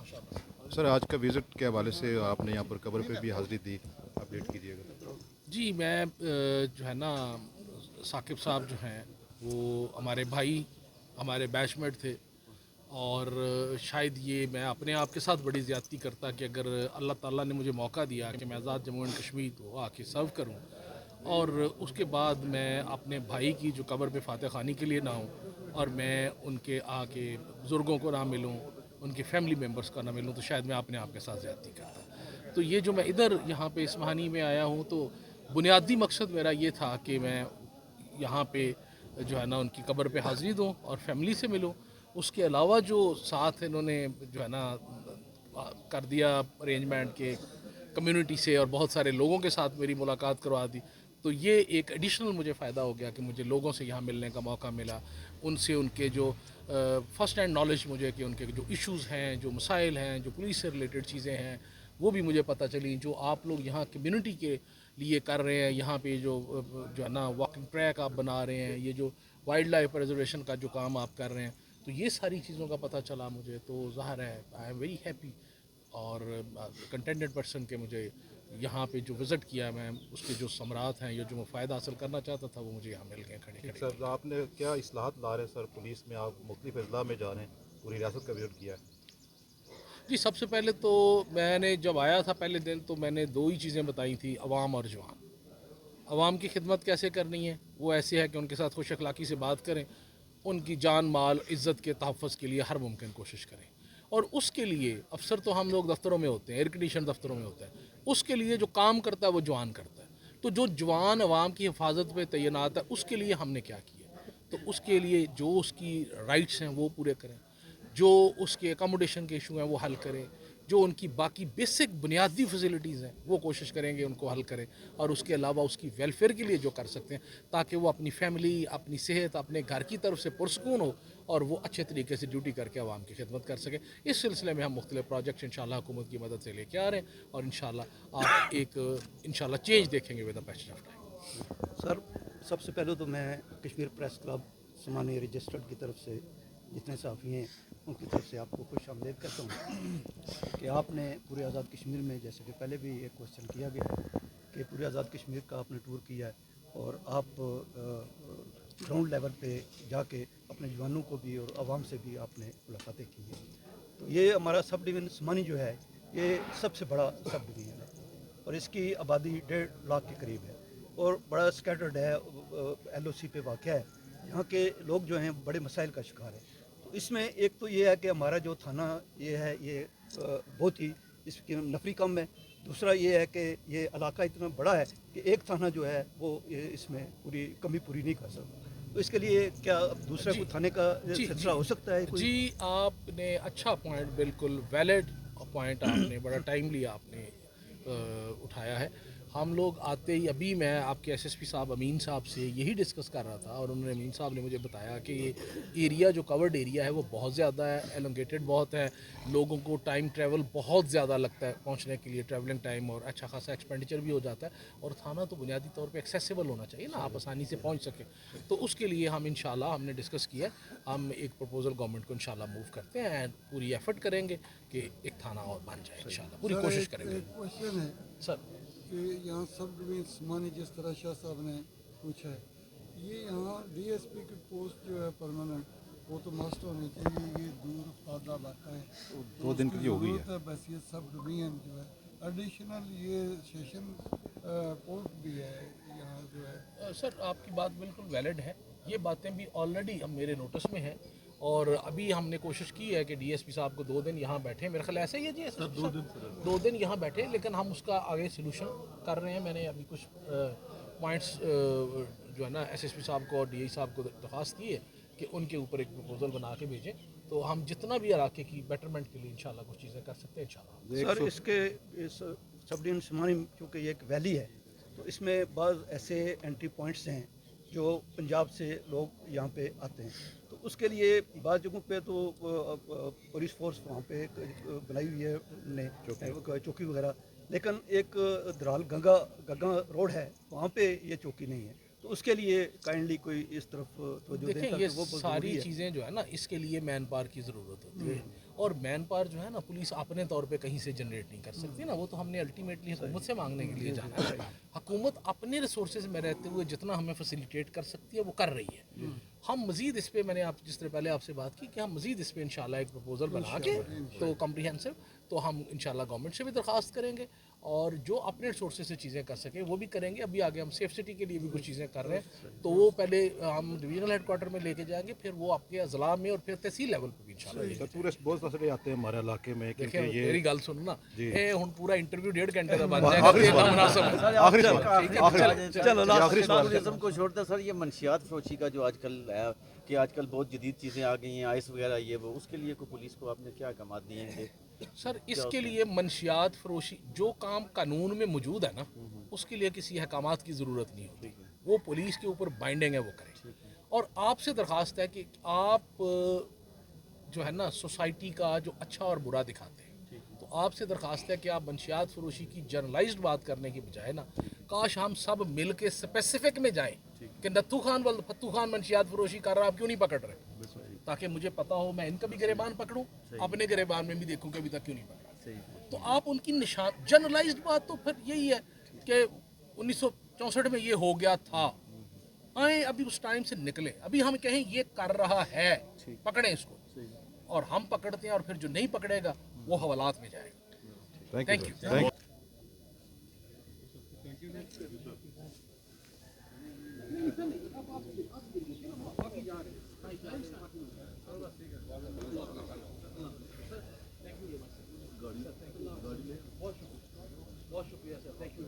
Sir आज का visit के हवाले से आपने यहाँ पर कब्र पे भी हाज़िरी दी, अपडेट कीजिएगा। जी मैं जो है ना, साकिब साहब जो हैं वो हमारे भाई, हमारे बैचमेट थे। और शायद ये मैं अपने आप के साथ बड़ी ज़्यादती करता कि अगर अल्लाह ताला ने मुझे मौका दिया कि मैं आज़ाद जम्मू एंड कश्मीर को आके सर्व करूं, और उसके बाद मैं अपने भाई की जो कब्र पे फातह खानी के लिए ना हूं, और मैं उनके आके बुज़ुर्गों को ना मिलूं, उनके फैमिली मेम्बर्स का ना मिलूं, तो शायद मैं अपने आप के साथ ज़्यादती करता। तो ये जो मैं इधर यहाँ पे इस्मानी में आया हूँ, तो बुनियादी मकसद मेरा ये था कि मैं यहाँ पे जो है ना उनकी कब्र पे हाज़िरी दूँ और फैमिली से मिलूँ। उसके अलावा जो साथ इन्होंने जो है ना कर दिया अरेंजमेंट के कम्युनिटी से, और बहुत सारे लोगों के साथ मेरी मुलाकात करवा दी, तो ये एक एडिशनल मुझे फ़ायदा हो गया कि मुझे लोगों से यहाँ मिलने का मौका मिला। उनसे उनके जो फ़र्स्ट हैंड नॉलेज मुझे कि उनके जो इश्यूज़ हैं, जो मसाइल हैं, जो पुलिस से रिलेटेड चीज़ें हैं, वो भी मुझे पता चली। जो आप लोग यहाँ कम्युनिटी के लिए कर रहे हैं, यहाँ पे जो है ना वॉकिंग ट्रैक आप बना रहे हैं, ये जो वाइल्ड लाइफ प्रिजर्वेशन का जो काम आप कर रहे हैं, तो ये सारी चीज़ों का पता चला मुझे। तो ज़ाहिर है आई एम वेरी हैप्पी और कंटेंटेड पर्सन के मुझे यहाँ पे जो विज़िट किया मैं, उसके जो समरात हैं या जो मैं फ़ायदा हासिल करना चाहता था वो मुझे यहाँ मिल गए खड़े ठीक खड़े। सर, आपने क्या इस्लाहत ला रहे हैं सर पुलिस में, आप मुख्तलिफ अजला में जा रहे हैं, पूरी रियासत का विज़िट किया है। जी सबसे पहले तो मैंने जब आया था पहले दिन, तो मैंने दो ही चीज़ें बताई थी, अवाम और जवान। अवाम की खिदमत कैसे करनी है, वो ऐसे है कि उनके साथ खुश अखलाक़ी से बात करें, उनकी जान माल इज़्ज़त के तहफ़्फ़ुज़ के लिए हर मुमकिन कोशिश करें। और उसके लिए अफसर तो हम लोग दफ्तरों में होते हैं, एयर कंडीशन दफ्तरों में होता है, उसके लिए जो काम करता है वो जवान करता है। तो जो जवान अवाम की हिफाजत पे तैनात है, उसके लिए हमने क्या किया, तो उसके लिए जो उसकी राइट्स हैं वो पूरे करें, जो उसके अकोमोडेशन के इशू हैं वो हल करें, जो उनकी बाकी बेसिक बुनियादी फैसिलिटीज़ हैं वो कोशिश करेंगे उनको हल करें, और उसके अलावा उसकी वेलफेयर के लिए जो कर सकते हैं, ताकि वो अपनी फैमिली, अपनी सेहत, अपने घर की तरफ से पुरसकून हो, और वो अच्छे तरीके से ड्यूटी करके आवाम की खिदमत कर सके। इस सिलसिले में हम मुख्तलिफ प्रोजेक्ट्स इंशाल्लाह हुकूमत की मदद से लेके आ रहे हैं, और इंशाल्लाह आप एक इंशाल्लाह चेंज देखेंगे with the passage of time. Sir, सबसे पहले तो मैं कश्मीर प्रेस क्लब समानी रजिस्टर्ड की तरफ से जितने साफ़ी हैं उनकी तरफ से आपको खुश आमदीद कहता हूँ कि आपने पूरे आज़ाद कश्मीर में, जैसे कि पहले भी एक क्वेश्चन किया गया है कि पूरे आज़ाद कश्मीर का आपने टूर किया है, और आप ग्राउंड लेवल पे जाके अपने जवानों को भी और आवाम से भी आपने मुलाकातें की हैं। तो ये हमारा सब डिवीज़न समानी जो है ये सबसे बड़ा सब डिवीज़न है, और इसकी आबादी 1.5 लाख के करीब है, और बड़ा स्कैटर्ड है, LOC पे वाक़ है। यहाँ के लोग जो हैं बड़े मसाइल का शिकार है। तो इसमें एक तो ये है कि हमारा जो थाना ये है ये बहुत ही इसकी नफरी कम है। दूसरा ये है कि ये इलाका इतना बड़ा है कि एक थाना जो है वो इसमें पूरी कमी पूरी नहीं कर सकता। तो इसके लिए क्या दूसरा जी कोई थाने का जी सिलसिला जी हो सकता है कोई? जी आपने अच्छा पॉइंट, बिल्कुल वैलिड पॉइंट आपने, बड़ा टाइमली आपने उठाया है। हम लोग आते ही अभी मैं आपके SSP साहब अमीन साहब से यही डिस्कस कर रहा था, और उन्होंने, अमीन साहब ने मुझे बताया कि ये एरिया जो कवर्ड एरिया है वो बहुत ज़्यादा है, एलोंगेटेड बहुत है, लोगों को टाइम ट्रैवल बहुत ज़्यादा लगता है पहुंचने के लिए, ट्रैवलिंग टाइम, और अच्छा खासा एक्सपेंडिचर भी हो जाता है। और थाना तो बुनियादी तौर पे एक्सेसिबल होना चाहिए ना, आप आसानी से पहुंच सकें। तो उसके लिए हम इंशाल्लाह हमने डिस्कस किया, हम एक प्रपोजल गवर्नमेंट को इंशाल्लाह मूव करते हैं, एंड पूरी एफर्ट करेंगे कि एक थाना और बन जाए इंशाल्लाह, पूरी सर कोशिश एक करेंगे। एक क्वेश्चन है सर कि यहाँ सब डिवीजन समानी जिस तरह शाह साहब ने पूछा है, ये यहाँ DSP की पोस्ट जो है परमानेंट वो तो मस्ट होनी चाहिए, ये दूर फादा इलाका है तो 2 दिन के उसकी लिए हो गई ज़रूरत है। है। बस ये सब डिवीजन जो है एडिशनल ये सेशन कोर्ट भी है यहाँ जो है। सर आपकी बात बिल्कुल वैलिड है, ये बातें भी ऑलरेडी हम मेरे नोटिस में हैं, और अभी हमने कोशिश की है कि DSP साहब को 2 दिन यहाँ बैठे, मेरा ख्याल ऐसा ही है जी, ऐसा 2 दिन यहाँ बैठे, लेकिन हम उसका आगे सोल्यूशन कर रहे हैं। मैंने अभी कुछ पॉइंट्स जो है ना SSP साहब को और DI साहब को दरख्वास्त की है कि उनके ऊपर एक प्रपोजल बना के भेजें, तो हम जितना भी इलाके की बेटरमेंट के लिए इंशाल्लाह कुछ चीज़ें कर सकते हैं इंशाल्लाह। सर इसके इस सब डिवीजन समानी चूँकि ये एक वैली है तो इसमें बाज़ ऐसे एंट्री पॉइंट्स हैं जो पंजाब से लोग यहाँ पे आते हैं, तो उसके लिए बाज़ जगहों पे तो पुलिस फोर्स वहाँ पे बनाई हुई है ने चौकी वगैरह, लेकिन एक दराल गंगा गंगा रोड है वहाँ पे ये चौकी नहीं है। तो उसके लिए काइंडली कोई इस तरफ तवज्जो दें देखें, ताकि ये वो बहुत सारी ज़रूरी है। चीज़ें जो है ना, इसके लिए मैन पावर की ज़रूरत होती है, اور مین پاور جو ہے نا پولیس اپنے طور پہ کہیں سے جنریٹ نہیں کر سکتی نا, وہ تو ہم نے الٹیمیٹلی حکومت سے مانگنے کے لیے جانا ہے. حکومت اپنے ریسورسز میں رہتے ہوئے جتنا ہمیں فیسیلیٹیٹ کر سکتی ہے وہ کر رہی ہے. ہم مزید اس پہ, میں نے آپ جس طرح پہلے آپ سے بات کی کہ ہم مزید اس پہ انشاءاللہ ایک پروپوزل بنا کے تو کمپریہنسو تو ہم انشاءاللہ گورنمنٹ سے بھی درخواست کریں گے, اور جو اپنے سورسز سے چیزیں کر سکیں وہ بھی کریں گے. ابھی آگے ہم سیف سٹی کے لیے بھی کچھ چیزیں کر رہے ہیں, تو وہ پہلے ہم ڈویژنل ہیڈ کوارٹر میں لے کے جائیں گے, پھر وہ آپ کے اضلاع میں اور پھر تحصیل لیول پہ بھی انشاءاللہ. سر ٹورسٹ بہت مسئلے آتے ہیں ہمارے علاقے میں دیکھیں کیونکہ یہ میری گل سنو نا, اے ہن پورا انٹرویو 1.5 گھنٹے کا بن جائے آخری گا, سوال. مناسب ہے. آخری سوال. چلو آخری سوال. ٹورزم کو چھوڑتے سر, یہ منشیات فروشی کا جو آج کل ہے کہ آج کل بہت جدید چیزیں آ گئی ہیں, آئس وغیرہ یہ وہ, اس کے لیے کوئی پولیس کو آپ نے کیا احکامات دیے ہیں؟ سر اس کے لیے منشیات فروشی جو کام قانون میں موجود ہے نا, اس کے لیے کسی احکامات کی ضرورت نہیں ہوتی, وہ پولیس کے اوپر بائنڈنگ ہے, وہ کریں. اور آپ سے درخواست ہے کہ آپ جو ہے نا سوسائٹی کا جو اچھا اور برا دکھاتے ہیں, تو آپ سے درخواست ہے کہ آپ منشیات فروشی کی جرنلائزڈ بات کرنے کی بجائے نا, کاش ہم سب مل کے اسپیسیفک میں جائیں کہ نتھو خان فتو خان منشیات فروشی کر رہا, آپ کیوں نہیں پکڑ رہے, تاکہ مجھے پتا ہو میں ان کا بھی گریبان پکڑوں, اپنے گریبان میں بھی دیکھوں کہ ابھی تک کیوں نہیں پکڑا. تو آپ ان کی نشان جرنلائزڈ بات تو پھر یہی ہے کہ 1964 میں یہ ہو گیا تھا, آئیں ابھی اس ٹائم سے نکلیں, ابھی ہم کہیں یہ کر رہا ہے, پکڑیں اس کو, اور ہم پکڑتے ہیں, اور پھر جو نہیں پکڑے گا وہ حوالات میں جائے گا. Thank you. بہت شکریہ sir, thank you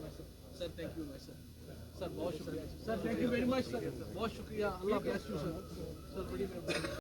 sir, thank you sir, بہت شکریہ sir, thank you very much sir, بہت شکریہ, اللہ بلیس یو سر, بڑی مہربانی.